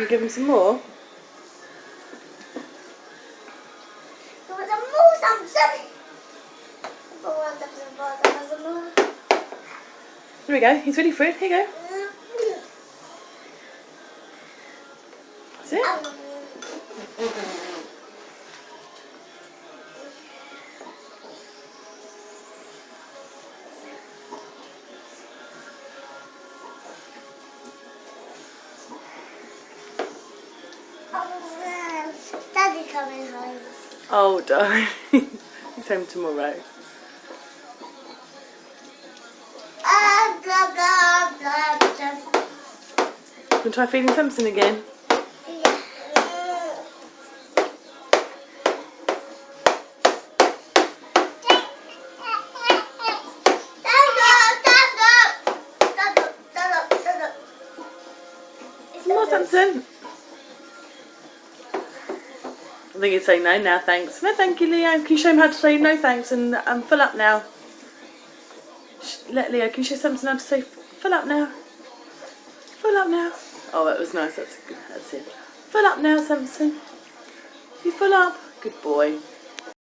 Can you give him some more? Here we go. He's ready for it. Here you go. That's it. Daddy coming home. Oh, darling. He's home tomorrow. You can try feeding Samson again. More Samson. I think he'd say no now, thanks. No, thank you, Leo. Can you show him how to say no, thanks, and fill up now? Let Leo. Can you show Samson how to say fill up now? Fill up now. Oh, that was nice. That's good. That's it. Fill up now, Samson. You fill up. Good boy.